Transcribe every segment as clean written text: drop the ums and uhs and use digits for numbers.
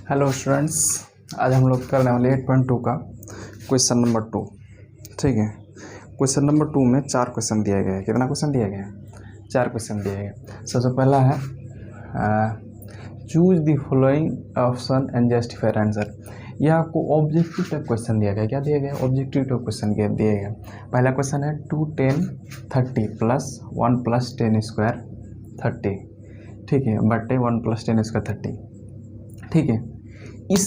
Hello students, आज हम लोग करने वाले 8.2 का क्वेश्चन नंबर 2। ठीक है, क्वेश्चन नंबर 2 में 4 क्वेश्चन दिया गया है। कितना क्वेश्चन दिया गया है? 4 क्वेश्चन दिया गया है। सबसे पहला है choose the following option and justify answer. यह आपको ऑब्जेक्टिव टाइप क्वेश्चन दिया गया। क्या दिया गया? ऑब्जेक्टिव टाइप क्वेश्चन दिया गया। पहला क्वेश्चन है 2 10 30 प्लस 1 प्लस 10 स्क्वायर 30। ठीक है, बटे 1 प्लस 10 स्क्वायर 30। ठीक है, इस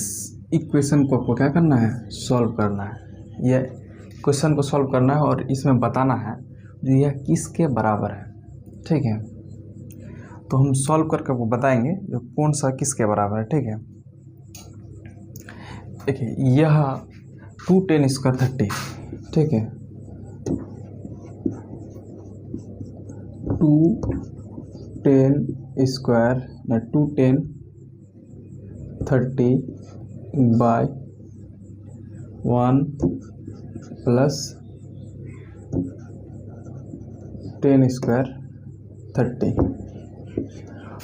इक्वेशन को आपको क्या करना है? सॉल्व करना है। यह क्वेश्चन को सॉल्व करना है और इसमें बताना है जो यह किसके बराबर है। ठीक है, तो हम सॉल्व करके आपको बताएंगे जो कौन सा किसके बराबर है। ठीक है, देखिए यह 2 10 स्क्वायर 30। ठीक है, 2 10 स्क्वायर 2 10 30 बाय 1 प्लस 10 स्क्वायर 30।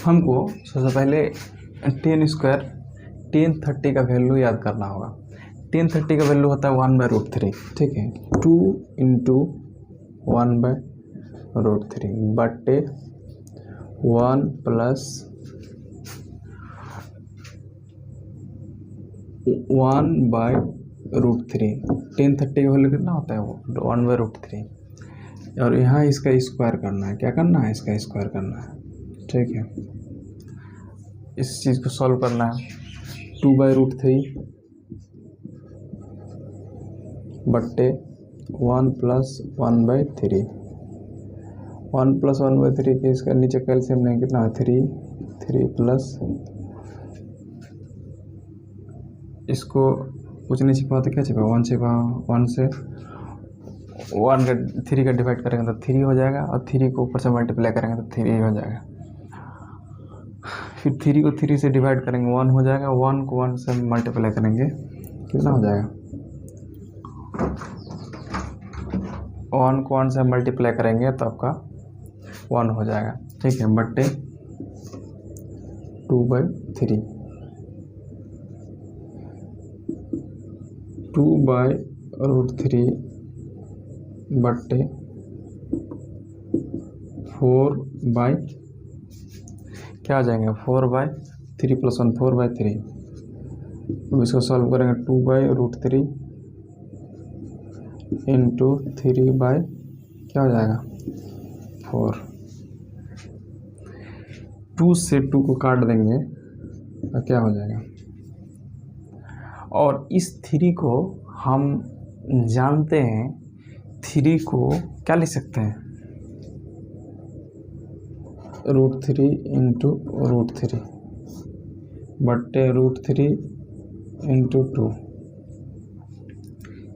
हमको सबसे पहले 10 स्क्वायर 10 30 का वैल्यू याद करना होगा। 10 30 का वैल्यू होता है 1/√3। ठीक है, 2 इंटू 1/√3 बटे 1 प्लस 1/√3। 10 30 का वैल्यू कितना होता है? वो 1/√3। और यहाँ इसका स्क्वायर करना है। क्या करना है? इसका स्क्वायर करना है। ठीक है, इस चीज़ को सॉल्व करना है। 2/√3 बट्टे 1 प्लस 1/3। 1 प्लस 1/3 के इसका नीचे कैल्शियम लेंगे कितना? 3 प्लस इसको कुछ नहीं छिपा तो क्या छिपा? 1 छिपा। 1 से 1 का 3 का डिवाइड करेंगे तो 3 हो जाएगा और 3 को ऊपर से मल्टीप्लाई करेंगे तो 3 हो जाएगा। फिर 3 को 3 से डिवाइड करेंगे 1 हो जाएगा। 1 को 1 से मल्टीप्लाई करेंगे कितना हो जाएगा? 1 को 1 से मल्टीप्लाई करेंगे तो आपका 1 हो जाएगा। ठीक है, बट्टे 2/3। 2/√3 बट्टे 4 क्या आ जाएंगे? 4/3 प्लस 1 4/3। अब इसको सॉल्व करेंगे 2/√3 इंटू 3 बाय क्या हो जाएगा? 4। 2 से 2 को काट देंगे तो क्या हो जाएगा? और इस 3 को हम जानते हैं, 3 को क्या लिख सकते हैं? √3 इंटू √3 बट्टे √3 इंटू 2।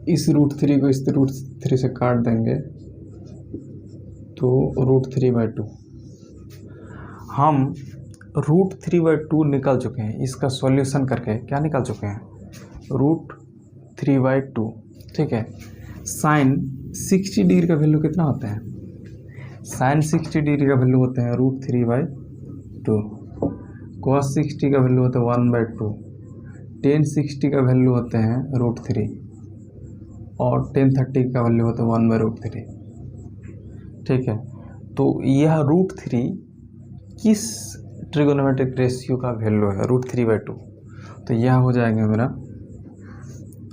इस √3 को इस √3 से काट देंगे तो √3/2। हम √3/2 निकल चुके हैं। इसका सॉल्यूशन करके क्या निकल चुके हैं? √3/2। ठीक है, साइन 60 डिग्री का वैल्यू कितना होता है? साइन 60 डिग्री का वैल्यू होते हैं √3/2। cos 60 का वैल्यू होता है 1/2। tan 60 का वैल्यू होते हैं √3 और tan 30 का वैल्यू होता है 1/√3। ठीक है, तो यह √3 किस ट्रिगोनोमेट्रिक रेशियो का वैल्यू है? √3/2। तो यह हो जाएगा मेरा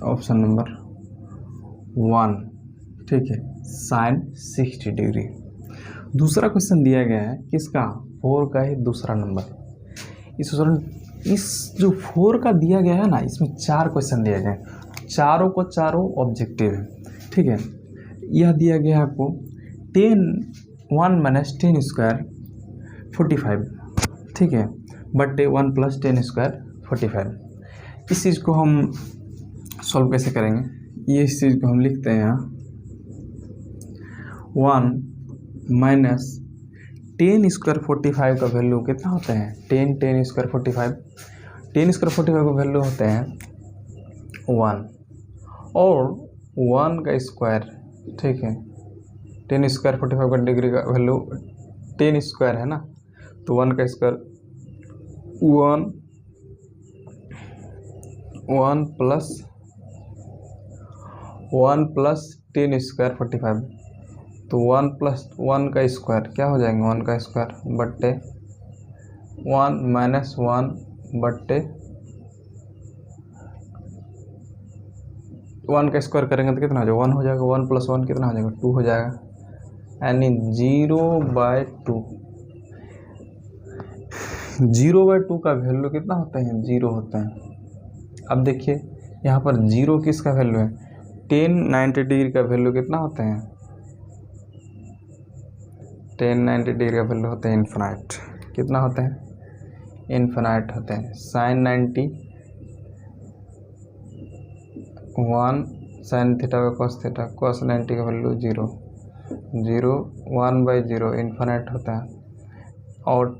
ऑप्शन नंबर 1। ठीक है, साइन 60 डिग्री। दूसरा क्वेश्चन दिया गया है किसका? 4 का ही दूसरा नंबर। इस जो 4 का दिया गया है ना, इसमें 4 क्वेश्चन दिया गया है। चारों को चारों ऑब्जेक्टिव है। ठीक है, यह दिया गया है आपको 1 माइनस 10 स्क्वायर 45। ठीक है, बटे 1 प्लस 10 स्क्वायर 45। इस चीज़ को हम सॉल्व कैसे करेंगे? ये इस चीज़ को हम लिखते हैं यहाँ 1 माइनस 10 स्क्वायर 45 का वैल्यू कितना होता है? 10 स्क्वायर 45। 10 स्क्वायर 45 का वैल्यू होते हैं 1 और 1 का स्क्वायर। ठीक है, 10 स्क्वायर 45 का डिग्री का वैल्यू 10 स्क्वायर है ना, तो 1 का स्क्वायर 1 1 प्लस 10 स्क्वायर 45, तो 1 प्लस 1 का स्क्वायर क्या हो जाएंगे, 1 का स्क्वायर बट्टे 1 माइनस 1 बट्टे 1 का स्क्वायर करेंगे तो कितना हो जाएगा, 1 हो जाएगा। 1 प्लस 1 कितना हो जाएगा, 2 हो जाएगा, यानी 0/2। 0/2 का वैल्यू कितना होता है, 0 होता है। अब देखिए यहाँ पर 0 किसका वैल्यू है, 10 90 डिग्री का वैल्यू कितना होता है, 10 90 डिग्री का वैल्यू होता है इन्फिनाइट। कितना होता है, इन्फिनाइट होता है। साइन 90 1 साइन थीटा का कॉस थीटा, कॉस 90 का वैल्यू 0 0 1/0 इन्फिनाइट होता है। और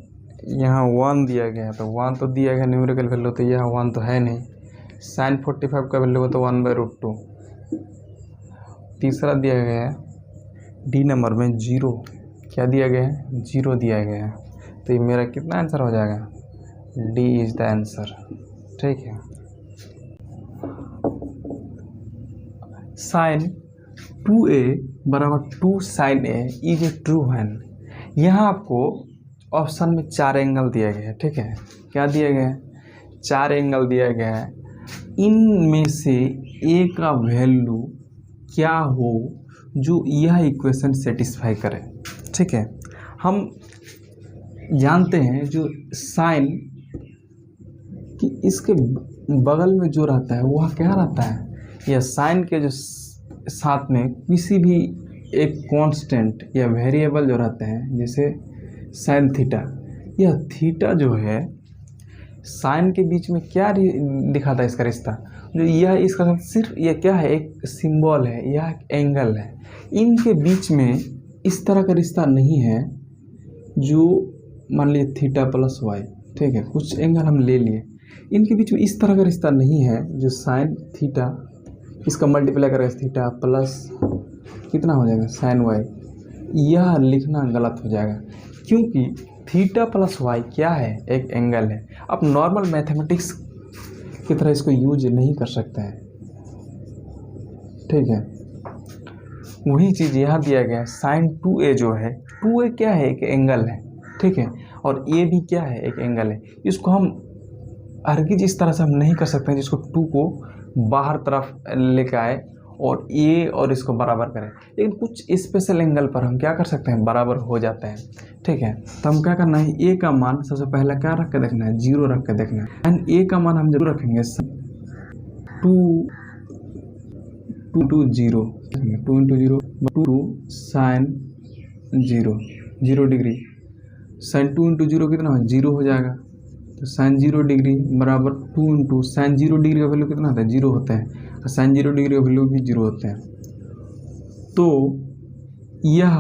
यहाँ 1 दिया गया है, तो 1 तो दिया गया न्यूमेरिकल वैल्यू, तो यहाँ 1 तो है नहीं। साइन 45 का वैल्यू होता है 1/√2। तीसरा दिया गया है डी नंबर में 0, क्या दिया गया है, 0 दिया गया है। तो ये मेरा कितना आंसर हो जाएगा, डी इज़ द आंसर। ठीक है। साइन 2a बराबर 2 sine a is a true when, यहाँ आपको ऑप्शन में 4 एंगल दिया गया है। ठीक है, क्या दिया गया है, 4 एंगल दिया गया है। इनमें से ए का वैल्यू क्या हो जो यह इक्वेशन सेटिस्फाई करे। ठीक है, हम जानते हैं जो साइन कि इसके बगल में जो रहता है वह क्या रहता है, या साइन के जो साथ में किसी भी एक कांस्टेंट या वेरिएबल जो रहते हैं, जैसे साइन थीटा, यह थीटा जो है साइन के बीच में क्या दिखाता है, इसका रिश्ता जो यह इसका सिर्फ यह क्या है, एक सिंबल है, यह एक एंगल है। इनके बीच में इस तरह का रिश्ता नहीं है जो मान लीजिए थीटा प्लस वाई। ठीक है, कुछ एंगल हम ले लिए, इनके बीच में इस तरह का रिश्ता नहीं है जो साइन थीटा इसका मल्टीप्लाई करेगा थीटा प्लस कितना हो जाएगा साइन वाई, यह लिखना गलत हो जाएगा क्योंकि थीटा प्लस वाई क्या है, एक एंगल है। आप नॉर्मल मैथमेटिक्स की तरह इसको यूज नहीं कर सकते हैं। ठीक है, वही चीज़ यहाँ दिया गया है। साइन 2a जो है, 2a क्या है, एक एंगल है। ठीक है, और a भी क्या है, एक एंगल है। इसको हम हरगिज इस तरह से हम नहीं कर सकते हैं जिसको 2 को बाहर तरफ लेकर आए और a और इसको बराबर करें, लेकिन कुछ स्पेशल एंगल पर हम क्या कर सकते हैं, बराबर हो जाते हैं। ठीक है, तो हम क्या करना है, a का मान सबसे पहले क्या रख के देखना है, 0 रख के देखना है। एंड a का मान हम जरूर रखेंगे 2 2 0 2 into 0 2 sine 0 degree, sine 2 into 0 कितना है, 0 हो जाएगा। तो साइन 0 डिग्री बराबर 2 इंटू साइन 0 डिग्री का वैल्यू कितना होता है, 0 होता है, और साइन 0 डिग्री का वैल्यू भी 0 होता है। तो यह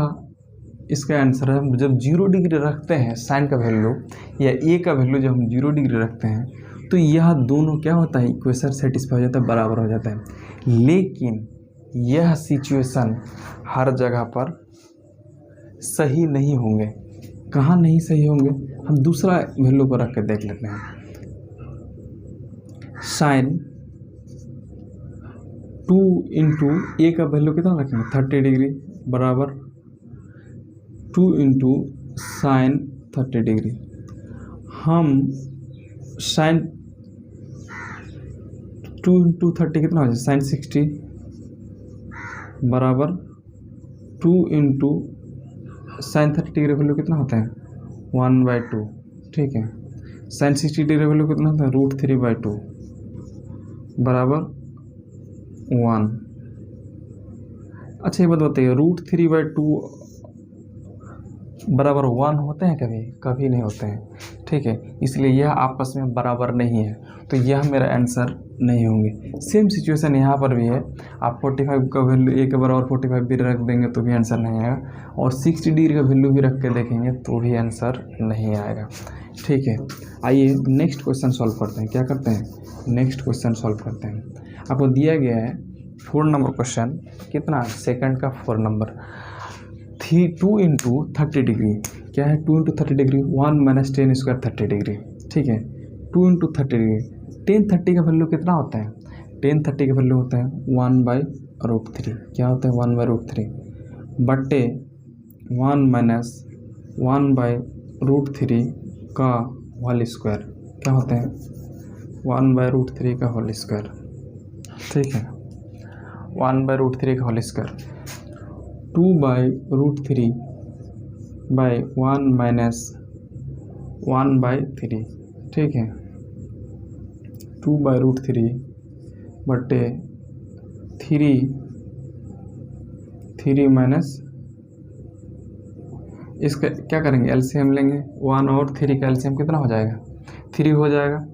इसका आंसर है। जब 0 डिग्री रखते हैं साइन का वैल्यू या ए का वैल्यू जब हम 0 डिग्री रखते हैं तो यह दोनों क्या होता है, इक्वेशन सेटिस्फाई हो जाता है, बराबर हो जाता है। लेकिन यह सिचुएशन हर जगह पर सही नहीं होंगे। कहाँ नहीं सही होंगे, हम दूसरा वैल्यू को रख के देख लेते हैं। साइन 2 इंटू ए का वैल्यू कितना रखेंगे, 30 डिग्री बराबर 2 इंटू साइन 30 डिग्री। हम साइन 2 इंटू 30 कितना हो जाए, साइन 60 बराबर 2 इंटू साइन 30 डिग्री वैल्यू कितना होता है, 1/2। ठीक है, साइन 60 डिग्री वैल्यू कितना होता है, √3/2 बराबर 1। अच्छा ये बात बताइए, √3/2 बराबर 1 होते हैं, कभी कभी नहीं होते हैं। ठीक है, इसलिए यह आपस में बराबर नहीं है, तो यह मेरा आंसर नहीं होंगे। सेम सिचुएशन यहाँ पर भी है। आप 45 का वैल्यू ए के बराबर 45 भी रख देंगे तो भी आंसर नहीं आएगा, और 60 डिग्री का वैल्यू भी रख के देखेंगे तो भी आंसर नहीं आएगा। ठीक है, आइए नेक्स्ट क्वेश्चन सॉल्व करते हैं। क्या करते हैं, नेक्स्ट क्वेश्चन सॉल्व करते हैं। आपको दिया गया है 4 नंबर क्वेश्चन, कितना, सेकंड का 4 नंबर। 2 इंटू 30 डिग्री क्या है, 2 into 30 degree 1 minus 10 square 30 degree. ठीक है, 2 इंटू 30 डिग्री टेन 30 का वैल्यू कितना होता है? टेन 30 का वैल्यू होता है 1/√3। क्या होता है? 1/√3 बट्टे 1 माइनस 1/√3 का होल स्क्वायर। क्या होता है? 1/√3 का होल स्क्वायर। ठीक है, 1/√3 का होल स्क्वायर 2/√3 बाई 1 माइनस 1/3। ठीक है, 2/√3 बटे 3 माइनस, इसका क्या करेंगे? एलसीएम लेंगे। 1 और 3 का एलसीएम कितना हो जाएगा? 3 हो जाएगा।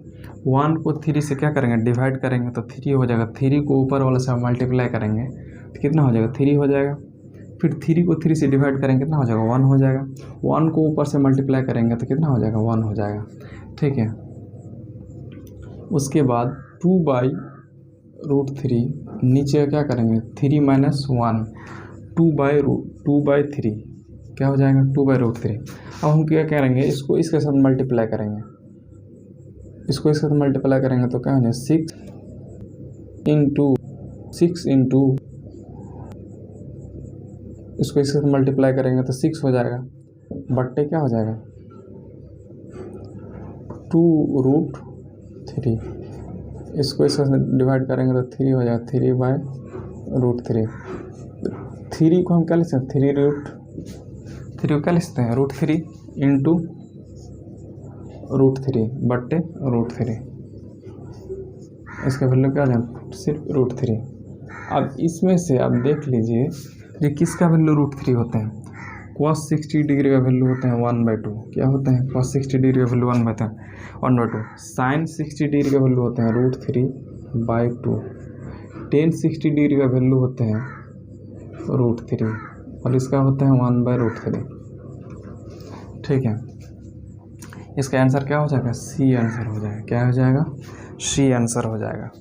1 को 3 से क्या करेंगे? डिवाइड करेंगे तो 3 हो जाएगा। 3 को ऊपर वाला से मल्टीप्लाई करेंगे तो कितना हो जाएगा? 3 हो जाएगा। फिर 3 को 3 से डिवाइड करेंगे कितना हो जाएगा? 1 हो जाएगा। 1 को ऊपर से मल्टीप्लाई करेंगे तो कितना हो जाएगा? 1 हो जाएगा। ठीक है, उसके बाद 2/√3 नीचे क्या करेंगे? 3 माइनस 1 2/3 क्या हो जाएगा? 2/√3। अब हम क्या करेंगे? इसको इसके साथ मल्टीप्लाई करेंगे। इसको इसके साथ मल्टीप्लाई करेंगे तो क्या हो जाएगा? 6 इंटू इसको इसके साथ मल्टीप्लाई करेंगे तो 6 हो जाएगा बट्टे क्या हो जाएगा? 2√3। इसको इसके साथ डिवाइड करेंगे तो 3 हो जाएगा। 3/√3। 3 को हम क्या लिख सकते हैं? 3 को क्या लिखते हैं? √3 इंटू √3 बट्टे √3। इसका वैल्यू क्या आ जाएगा? सिर्फ √3। अब इसमें से आप देख लीजिए ये किसका वैल्यू √3 होता है? cos 60 डिग्री का वैल्यू होता है 1/2। क्या होता है? cos 60 डिग्री का वैल्यू 1/2। sin 60 डिग्री का वैल्यू होता है √3/2। tan 60 डिग्री का वैल्यू होता है √3 और इसका होता है 1/√3। ठीक है, इसका आंसर क्या हो जाएगा? सी आंसर हो जाएगा। क्या हो जाएगा? सी आंसर हो जाएगा।